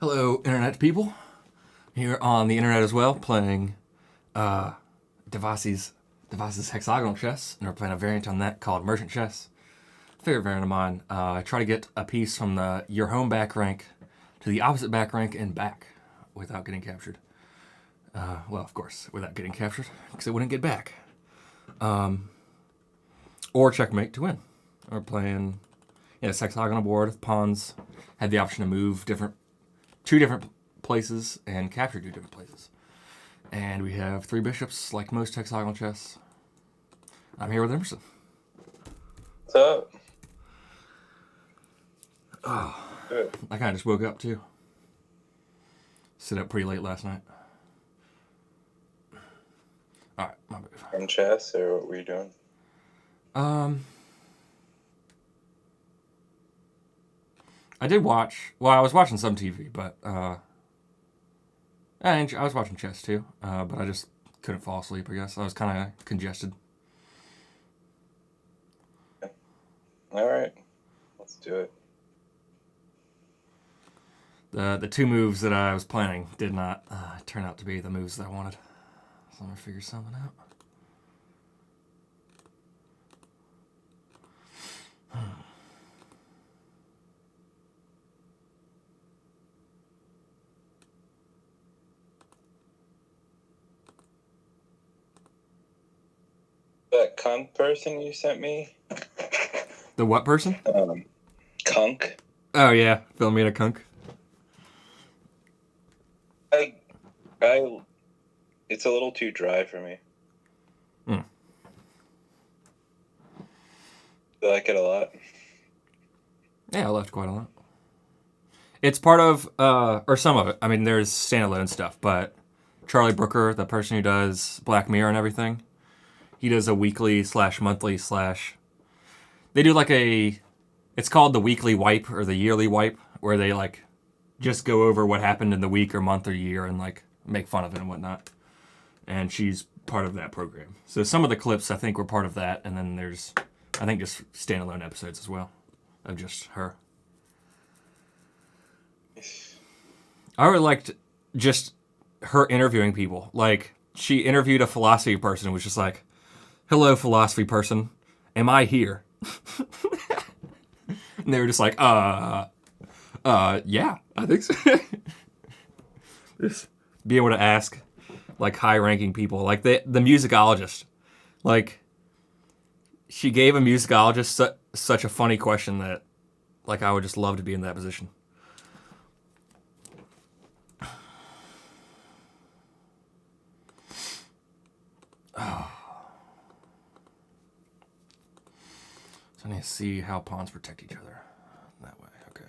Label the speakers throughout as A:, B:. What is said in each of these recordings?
A: Hello, internet people. Here on the internet as well, playing Devasi's hexagonal chess, and we're playing a variant on that called merchant chess. Favorite variant of mine. I try to get a piece from the your home back rank to the opposite back rank and back without getting captured. Well, of course, without getting captured, because it wouldn't get back. Or checkmate to win. We're playing this hexagonal board. Pawns had the option to move two different places and capture two different places. And we have three bishops, like most hexagonal chess. I'm here with Emerson.
B: What's up?
A: Oh,
B: Good.
A: I kind of just woke up too. Sit up pretty late last night. All right, my move.
B: From chess, or what were you doing?
A: I did watch. Well, I was watching some TV, but I was watching chess too. But I just couldn't fall asleep. I guess I was kind of congested.
B: All right, let's do it.
A: The two moves that I was planning did not turn out to be the moves that I wanted. So I'm gonna figure something out.
B: That kunk person you sent me?
A: The what person?
B: Kunk?
A: Oh yeah, Philomena Kunk.
B: It's a little too dry for me. I like it a lot.
A: Yeah, I left quite a lot. It's part of, or some of it. I mean, there's standalone stuff, but Charlie Brooker, the person who does Black Mirror and everything, he does a weekly / monthly / they do like it's called the weekly wipe or the yearly wipe, where they like just go over what happened in the week or month or year and like make fun of it and whatnot. And she's part of that program. So some of the clips I think were part of that, and then there's, I think, just standalone episodes as well of just her. I really liked just her interviewing people. Like, she interviewed a philosophy person and was just like, "Hello, philosophy person. Am I here?" And they were just like, yeah, I think so. Just be able to ask, like, high-ranking people. Like, the musicologist. Like, she gave a musicologist such a funny question that, like, I would just love to be in that position. Oh. So I need to see how pawns protect each other that way. Okay.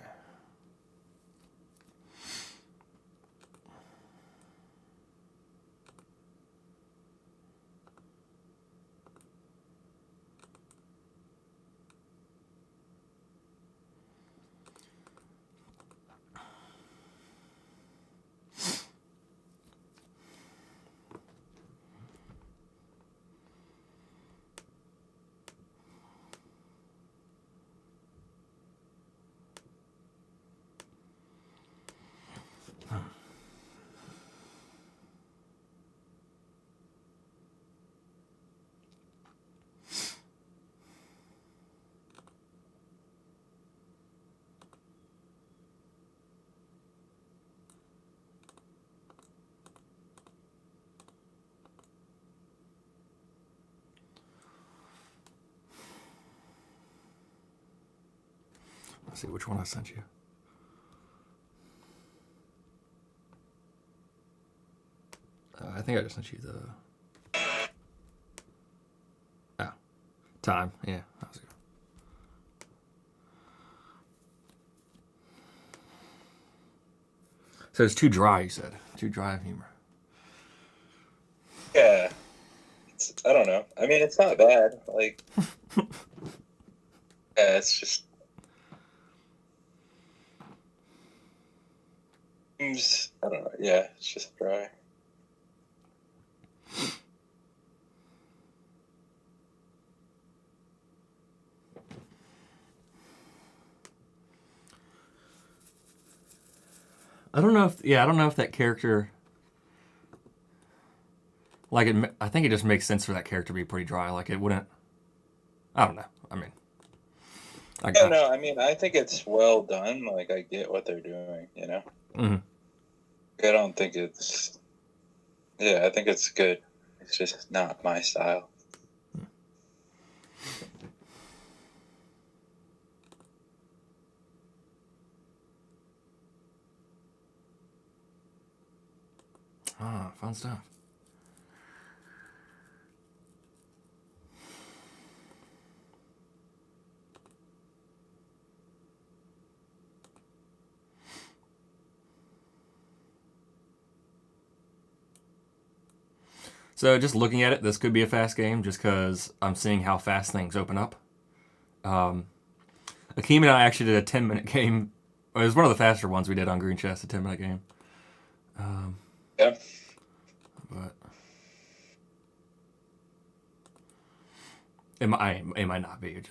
A: Let's see which one I sent you. I think I just sent you the... Oh. Time. Yeah. That was good. So it's too dry, you said. Too dry of humor.
B: Yeah. I don't know. I mean, it's not bad. Like, yeah, it's just... I don't know. Yeah, it's just dry.
A: I don't know if that character, like, I think it just makes sense for that character to be pretty dry. Like, it wouldn't, I don't know. I mean,
B: Yeah, no, I mean, I think it's well done. Like, I get what they're doing, you know?
A: Mm-hmm.
B: I don't think it's... Yeah, I think it's good. It's just not my style.
A: Ah, fun stuff. So just looking at it, this could be a fast game just because I'm seeing how fast things open up. Akeem and I actually did a 10-minute game. It was one of the faster ones we did on Green Chest, a 10-minute game.
B: Yeah.
A: But it might not be.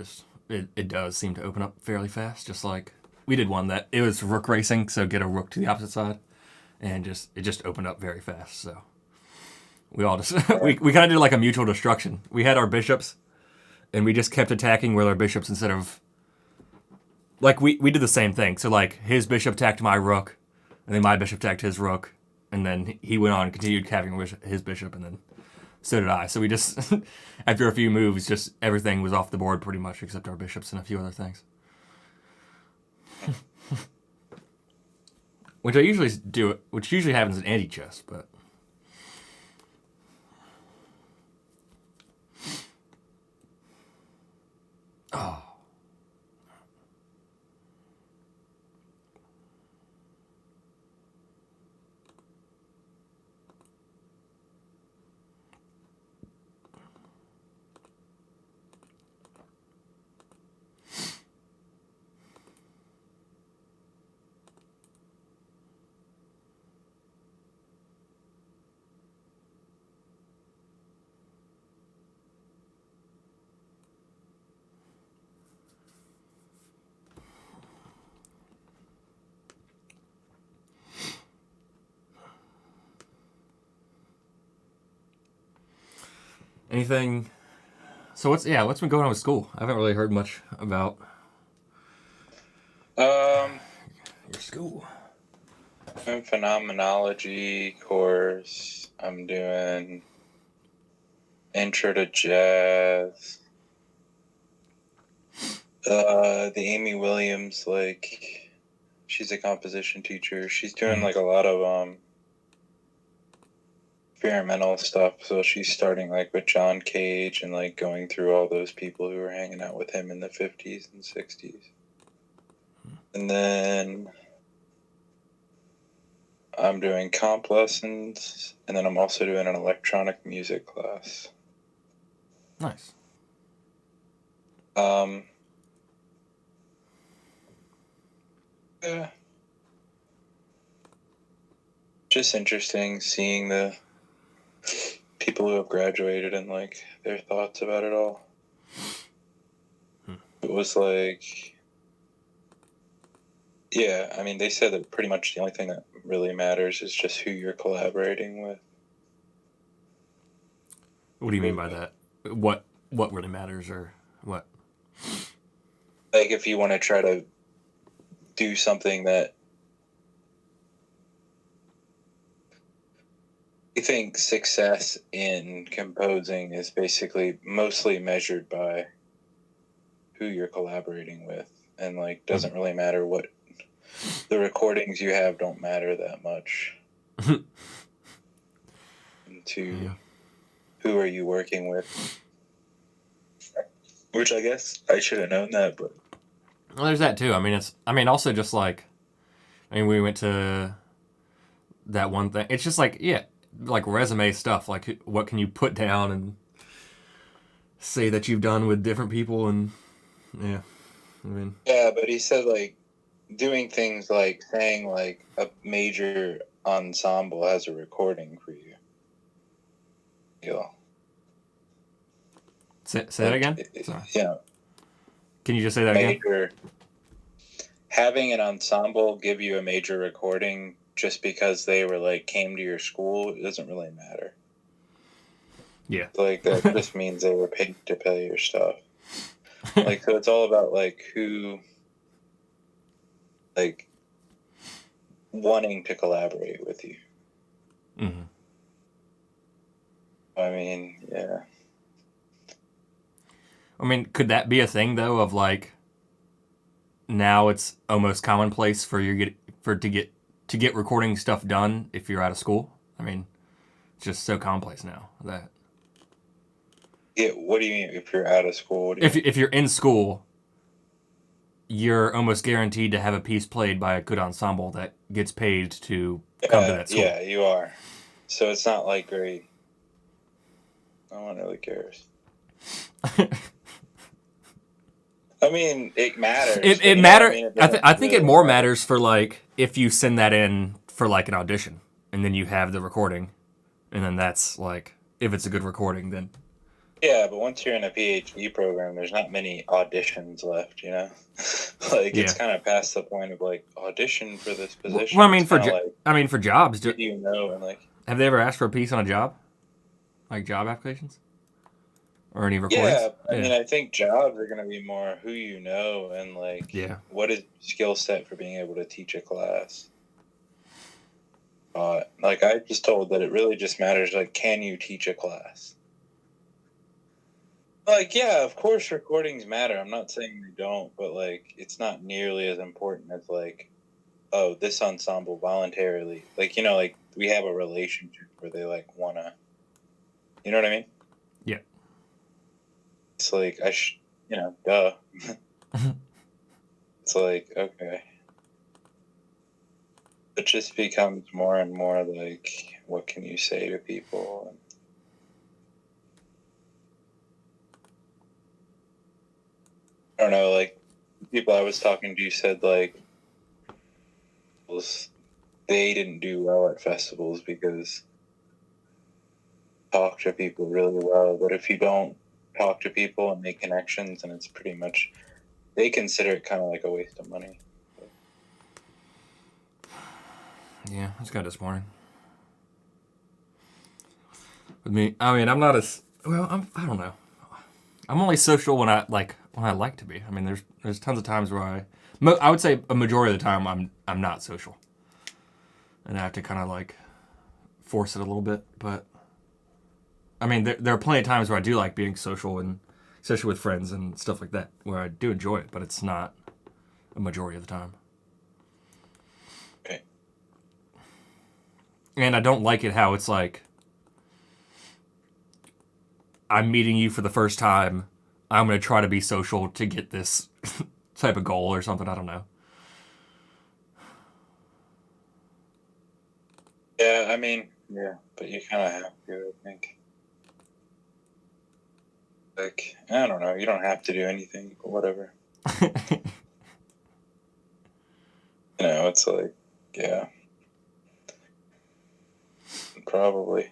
A: It does seem to open up fairly fast. Just like we did one that it was rook racing, so get a rook to the opposite side, and it just opened up very fast. So we all just we kind of did like a mutual destruction. We had our bishops, and we just kept attacking with our bishops instead of like we did the same thing. So like his bishop attacked my rook, and then my bishop attacked his rook, and then he went on and continued having his bishop, and then so did I. So we just after a few moves, just everything was off the board pretty much except our bishops and a few other things. Which usually happens in anti-chess, but oh. Anything? So what's been going on with school? I haven't really heard much about your school.
B: I'm phenomenology course. I'm doing intro to jazz. The Amy Williams, like, she's a composition teacher. She's doing like a lot of experimental stuff. So she's starting like with John Cage and like going through all those people who were hanging out with him in the 50s and 60s. And then I'm doing comp lessons, and then I'm also doing an electronic music class.
A: Nice.
B: Yeah. Just interesting seeing the people who have graduated and like their thoughts about it all. It was like, yeah, I mean, they said that pretty much the only thing that really matters is just who you're collaborating with.
A: What do you mean by that? What really matters, or what?
B: Like, if you want to try to do something that I think success in composing is basically mostly measured by who you're collaborating with, and like doesn't really matter what the recordings you have don't matter that much. Who are you working with? Which I guess I should have known that, but
A: well, there's that too. I mean, also just like, we went to that one thing. It's just like, yeah, like resume stuff. Like, what can you put down and say that you've done with different people, and yeah, I mean,
B: yeah, but he said like doing things like saying like a major ensemble has a recording for you. Yeah.
A: Say that again? Sorry.
B: Yeah.
A: Can you just say that again?
B: Having an ensemble give you a major recording just because they were like came to your school, it doesn't really matter.
A: Yeah.
B: Like that just means they were paid to pay your stuff. Like, so it's all about like who, like, wanting to collaborate with you.
A: Mm-hmm.
B: I mean, yeah.
A: I mean, could that be a thing though? Of like, now it's almost commonplace for to get recording stuff done if you're out of school. I mean, it's just so commonplace now that.
B: Yeah. What do you mean if you're out of school?
A: If you're in school, you're almost guaranteed to have a piece played by a good ensemble that gets paid to come to that school.
B: Yeah, you are. So it's not like very. No one really cares. I mean, it matters.
A: It matters. I think it more matters for like if you send that in for like an audition, and then you have the recording, and then that's like if it's a good recording, then.
B: Yeah, but once you're in a PhD program, there's not many auditions left, you know? Like, it's kind of past the point of, like, audition for this position.
A: Well, I mean, for jobs.
B: Do you know? And, like...
A: Have they ever asked for a piece on a job? Like, job applications? Or any recordings?
B: Yeah, I mean, I think jobs are going to be more who you know and, like, what is skill set for being able to teach a class. Like, I just told that it really just matters, like, can you teach a class? Like, yeah, of course recordings matter. I'm not saying they don't, but, like, it's not nearly as important as, like, oh, this ensemble voluntarily. Like, you know, like, we have a relationship where they, like, want to... You know what I mean?
A: Yeah.
B: It's like, you know, duh. It's like, okay. It just becomes more and more, like, what can you say to people? And, I don't know, like, people I was talking to said, like, they didn't do well at festivals because talk to people really well. But if you don't talk to people and make connections, and it's pretty much, they consider it kind of like a waste of money.
A: Yeah, it's kind of disappointing. With me, I mean, I'm not as well. I don't know. I'm only social when I like to be. I mean, there's tons of times where I would say a majority of the time I'm not social, and I have to kind of like force it a little bit. But I mean, there are plenty of times where I do like being social, and especially with friends and stuff like that, where I do enjoy it. But it's not a majority of the time.
B: Okay.
A: And I don't like it how it's like I'm meeting you for the first time. I'm going to try to be social to get this type of goal or something. I don't know.
B: Yeah, I mean, yeah, but you kind of have to, I think. Like, I don't know. You don't have to do anything, but whatever. You know, it's like, yeah. Probably.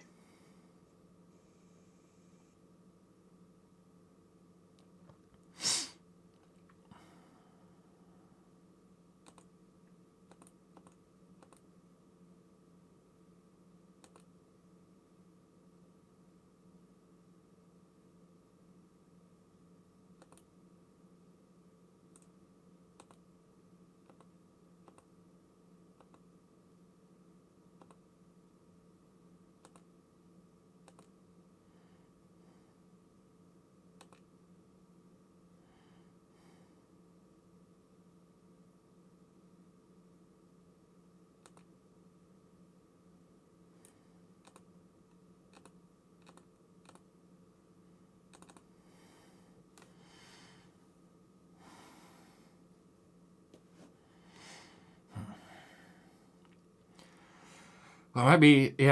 A: Well, I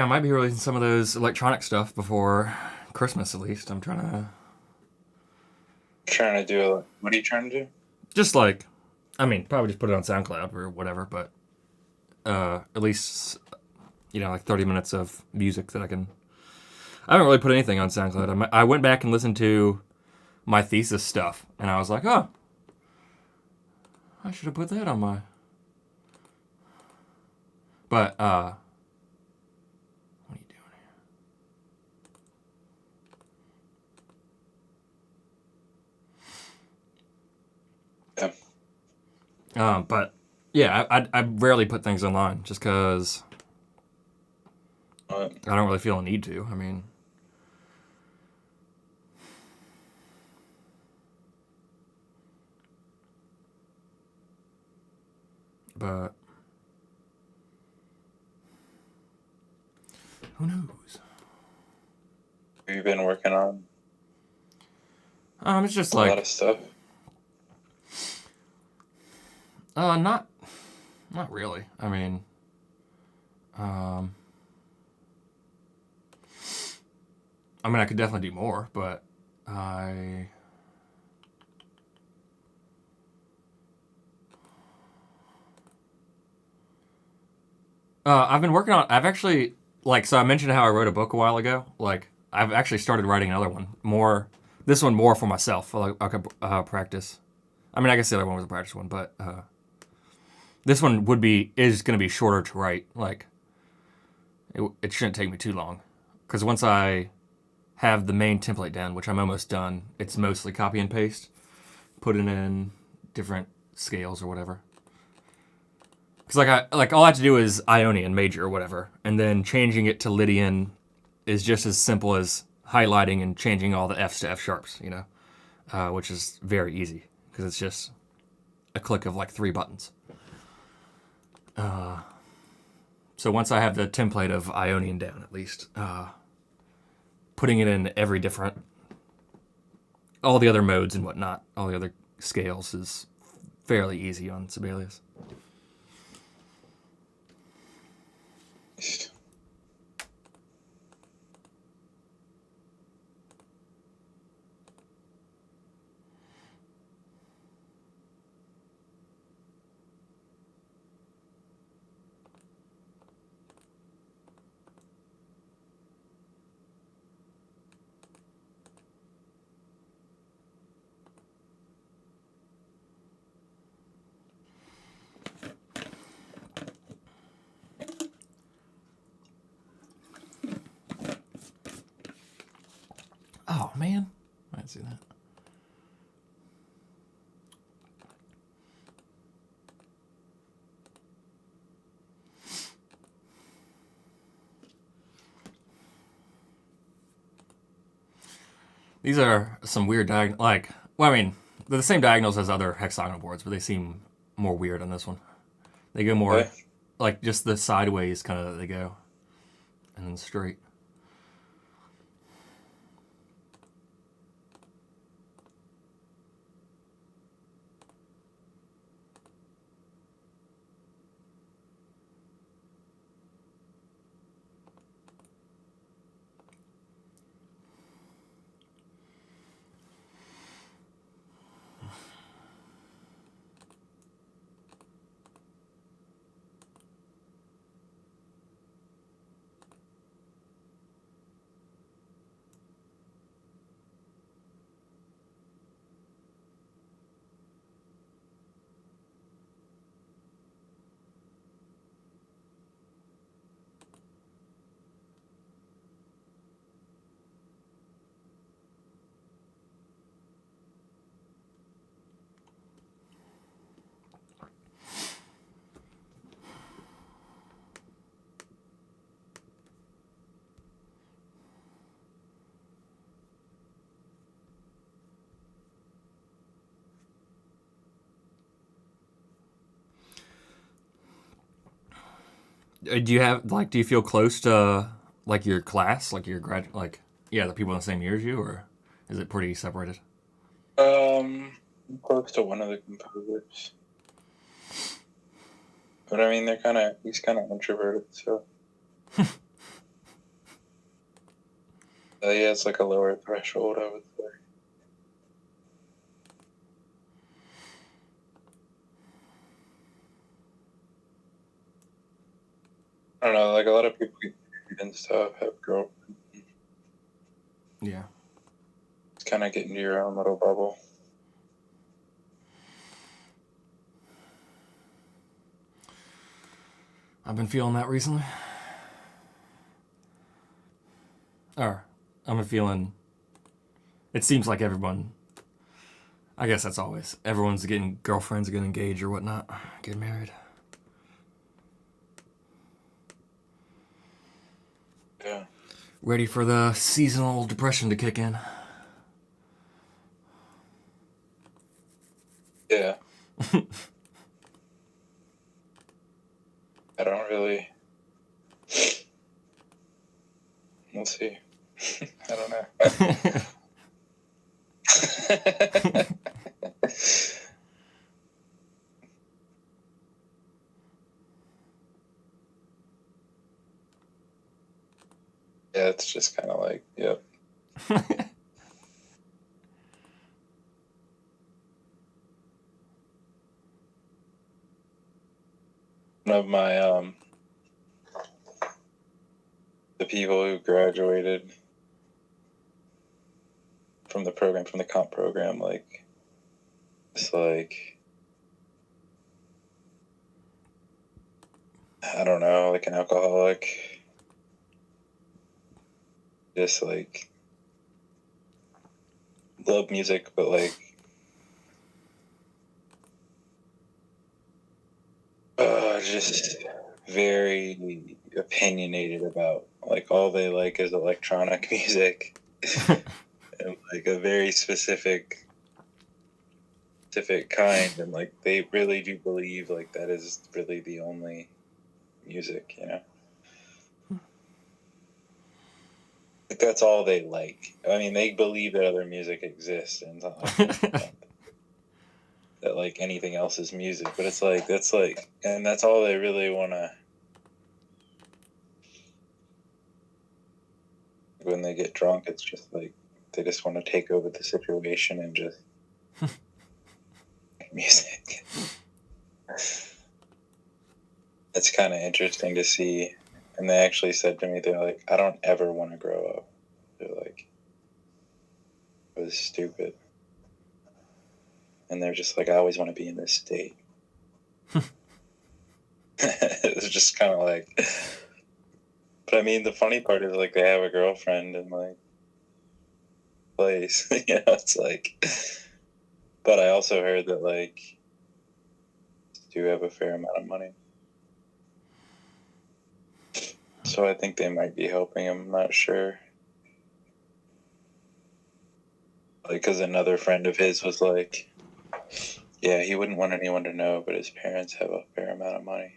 A: might be releasing some of those electronic stuff before Christmas at least. I'm trying to
B: do what are you trying to do?
A: just like, I mean, probably just put it on SoundCloud or whatever, but at least, like 30 minutes of music that I haven't really put anything on SoundCloud. I went back and listened to my thesis stuff, and I was like, oh, I should have put that on my But what are you doing
B: Yeah.
A: here? But yeah, I rarely put things online just because
B: But
A: I don't really feel a need to. I mean, but who knows?
B: we've been working on
A: It's just
B: a lot
A: like
B: of stuff.
A: not really. I mean, I could definitely do more, but I've been working on. I've actually so I mentioned how I wrote a book a while ago. Like I've actually started writing another one. This one more for myself. Like I could practice. I mean, I guess the other one was a practice one, but this one is going to be shorter to write. Like it shouldn't take me too long, because once I have the main template down, which I'm almost done, it's mostly copy and paste, putting in different scales or whatever. Because all I have to do is Ionian major or whatever, and then changing it to Lydian is just as simple as highlighting and changing all the Fs to F sharps, which is very easy because it's just a click of like 3 buttons. So once I have the template of Ionian down, at least, putting it in all the other modes and whatnot, all the other scales is fairly easy on Sibelius. Oh man, I didn't see that. These are some weird diagonal. They're the same diagonals as other hexagonal boards, but they seem more weird on this one. They go more
B: Okay.
A: like just the sideways kind of that they go, and then straight. Do you feel close to like your class, like your the people in the same year as you, or is it pretty separated?
B: I'm close to one of the composers. But I mean, he's kind of introverted, so. He has like a lower threshold, I would say. I don't know, like a lot of people and stuff have girlfriends.
A: Yeah.
B: It's kind of get into your own little bubble.
A: I've been feeling that recently. Or, I've been feeling... It seems like everyone... I guess that's always... Everyone's getting... Girlfriends getting engaged or whatnot. Getting married.
B: Yeah.
A: Ready for the seasonal depression to kick in.
B: Yeah. I don't really... We'll see. I don't know. Yeah, it's just kind of like, yep. One of my, the people who graduated from the program, from the comp program, like, it's like, I don't know, like an alcoholic, just like, love music, but like, just very opinionated about, like, all they like is electronic music and like a very specific kind, and like they really do believe like that is really the only music, you know. Like that's all they like. I mean, they believe that other music exists, and it's not like that like anything else is music, but it's like that's like, and that's all they really want to. When they get drunk, it's just like they just want to take over the situation and just music. It's kind of interesting to see. And they actually said to me, they're like, I don't ever want to grow up. They're like, it was stupid. And they're just like, I always want to be in this state. It was just kind of like, but I mean, the funny part is like they have a girlfriend and like place, you know, it's like, but I also heard that like, do have a fair amount of money. So I think they might be helping him. I'm not sure. Like, because another friend of his was like, yeah, he wouldn't want anyone to know, but his parents have a fair amount of money.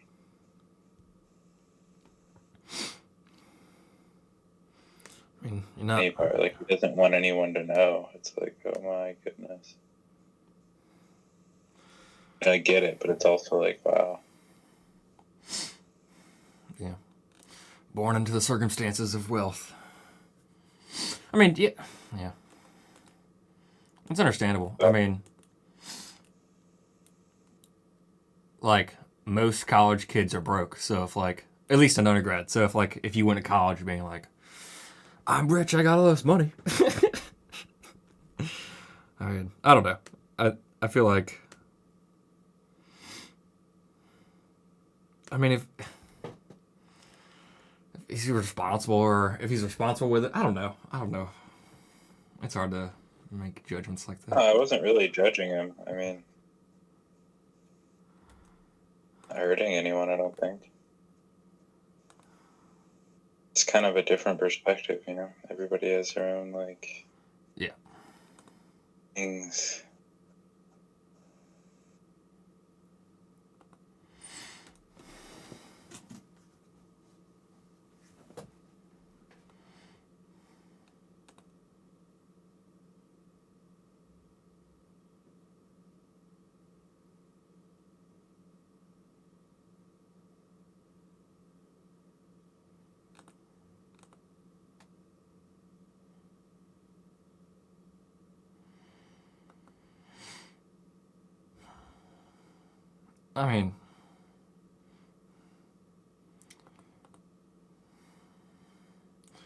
A: I mean, you're not...
B: Any part, like, he doesn't want anyone to know. It's like, oh my goodness. And I get it, but it's also like, wow.
A: Yeah. Born into the circumstances of wealth. I mean, yeah. It's understandable. I mean, like, most college kids are broke. So if, like, at least an undergrad. So if you went to college being like, I'm rich, I got all this money. I mean, I don't know. I feel like, I mean, if he's responsible or if he's responsible with it, I don't know. It's hard to make judgments like that.
B: No, I wasn't really judging him. I mean, not hurting anyone, I don't think. It's kind of a different perspective, you know? Everybody has their own, like...
A: Yeah.
B: Things.
A: I mean,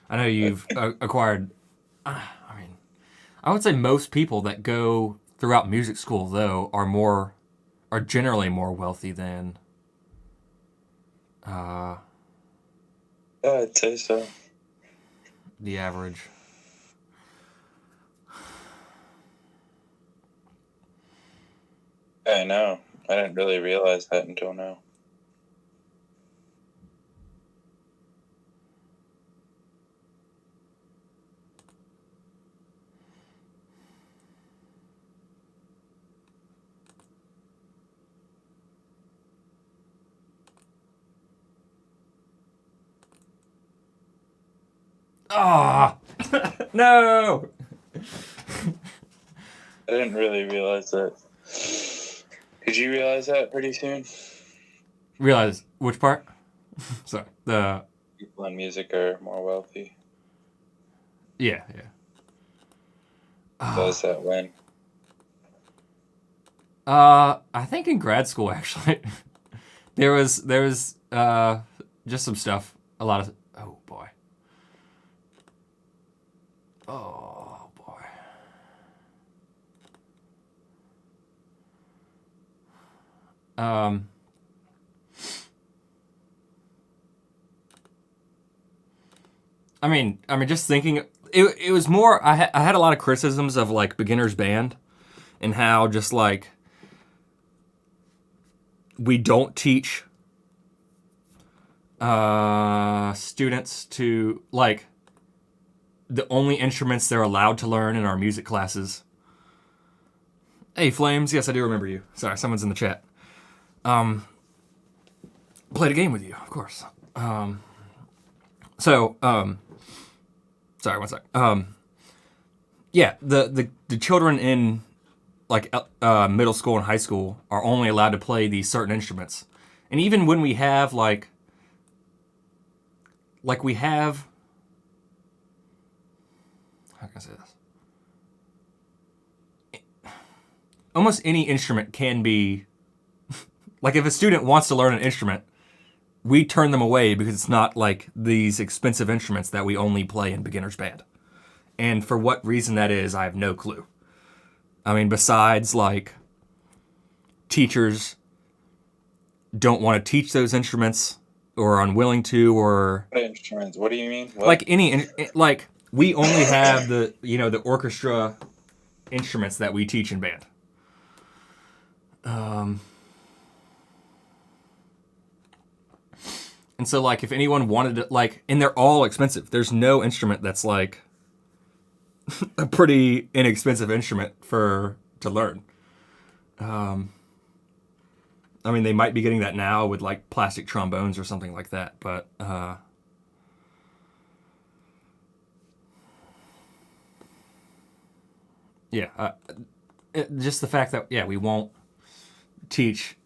A: I know you've acquired. I mean, I would say most people that go throughout music school though are generally more wealthy than
B: Yeah, I'd say so.
A: The average.
B: I know. I didn't really realize that until now.
A: Ah, no.
B: I didn't really realize that. Did you realize that pretty soon?
A: Realize which part? Sorry. The
B: People in music are more wealthy.
A: yeah.
B: Does that when?
A: I think in grad school actually, there was just some stuff. A lot of oh boy. Oh boy. Um. I mean, just thinking. It was more. I had a lot of criticisms of like beginners band, and how just like we don't teach students to like the only instruments they're allowed to learn in our music classes. Hey, Flames. Yes, I do remember you. Sorry, someone's in the chat. Played a game with you, of course. So, sorry, one sec. Yeah, the children in like middle school and high school are only allowed to play these certain instruments, and even when we have like we have, how can I say this? Almost any instrument can be like if a student wants to learn an instrument, we turn them away because it's not like these expensive instruments that we only play in beginner's band. And for what reason that is, I have no clue. I mean, besides like teachers don't want to teach those instruments or are unwilling to, or
B: What instruments? What do you mean? What?
A: like like we only have the the orchestra instruments that we teach in band. And so like if anyone wanted to like, and they're all expensive. There's no instrument that's like a pretty inexpensive instrument to learn. I mean, they might be getting that now with like plastic trombones or something like that, but yeah, just the fact that we won't teach,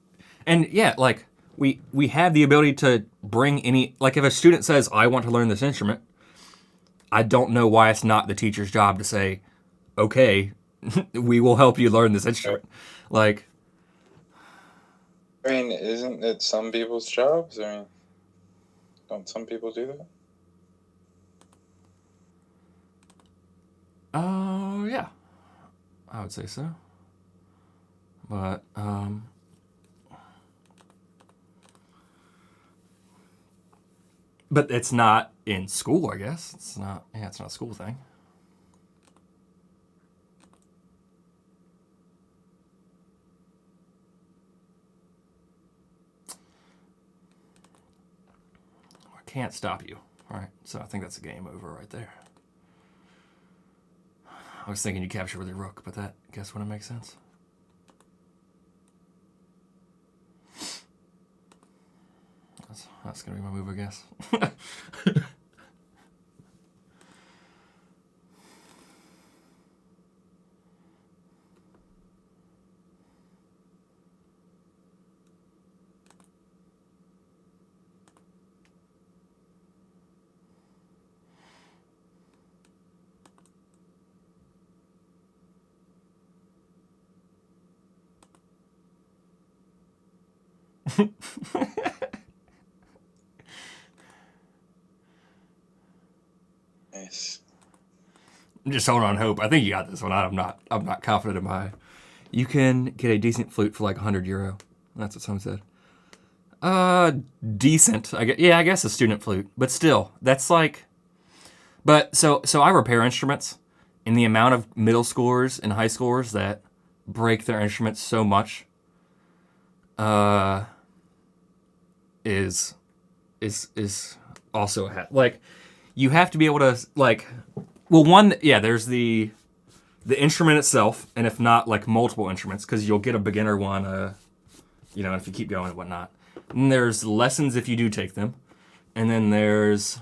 A: and like we have the ability to bring any, like if a student says I want to learn this instrument, I don't know why it's not the teacher's job to say, okay, we will help you learn this instrument. Like,
B: I mean, isn't it some people's jobs? I mean, don't some people do that?
A: oh yeah, I would say so. But but it's not in school, I guess. It's not. Yeah, it's not a school thing. I can't stop you. All right, so I think that's a game over right there. I was thinking you capture with your rook, but that guess wouldn't make sense. That's gonna be my move, I guess.
B: Nice.
A: I'm just holding on hope. I think you got this one. I'm not confident in my. You can get a decent flute for like €100. That's what someone said. Decent. I guess a student flute, but still, that's like. But so I repair instruments, and the amount of middle schoolers and high schoolers that break their instruments so much, is also like, you have to be able to like, well, there's the instrument itself, and if not, like multiple instruments, because you'll get a beginner one, if you keep going and whatnot. And there's lessons if you do take them, and then there's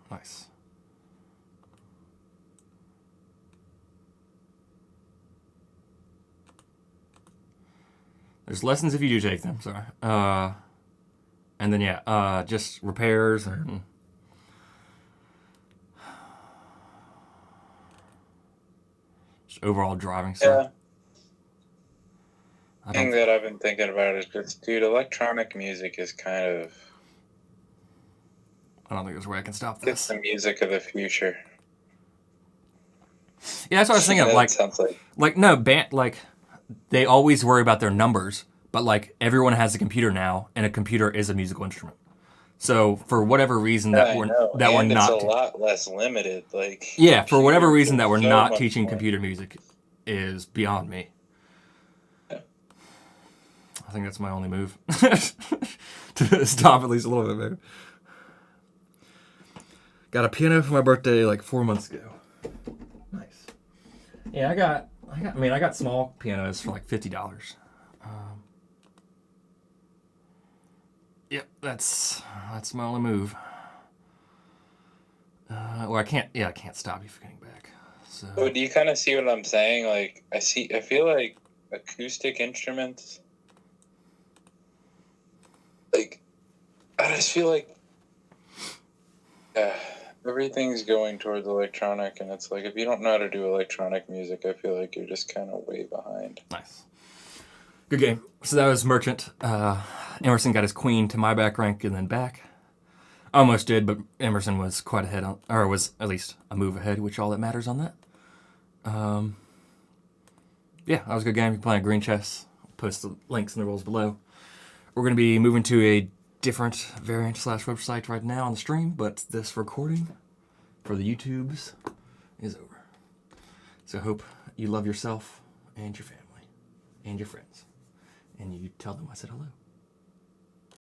A: nice. There's lessons if you do take them. Sorry. And then just repairs and just overall driving stuff.
B: The thing that I've been thinking about is just, dude, electronic music is kind of.
A: I don't think there's a way I can stop this.
B: It's the music of the future.
A: Yeah, that's what I was thinking of. Like,
B: sounds
A: like they always worry about their numbers, but like everyone has a computer now, and a computer is a musical instrument. So for whatever reason we're not,
B: it's a lot less limited. Like,
A: for whatever reason that we're not teaching computer music is beyond me.
B: Yeah.
A: I think that's my only move to stop at least a little bit, maybe. Got a piano for my birthday like 4 months ago. Nice. Yeah, I got small pianos for like $50. Yep, that's my only move. I can't stop you from getting back. So
B: do you kind of see what I'm saying? Like, I feel like acoustic instruments. Like, I just feel like everything's going towards electronic, and it's like, if you don't know how to do electronic music, I feel like you're just kind of way behind.
A: Nice. Good game. So that was Merchant. Emerson got his queen to my back rank and then back. Almost did, but Emerson was quite ahead or was at least a move ahead, which all that matters on that. That was a good game. You can play on green chess. I'll post the links in the rules below. We're going to be moving to a different variant / website right now on the stream, but this recording for the YouTubes is over. So I hope you love yourself and your family and your friends. And you tell them I said hello.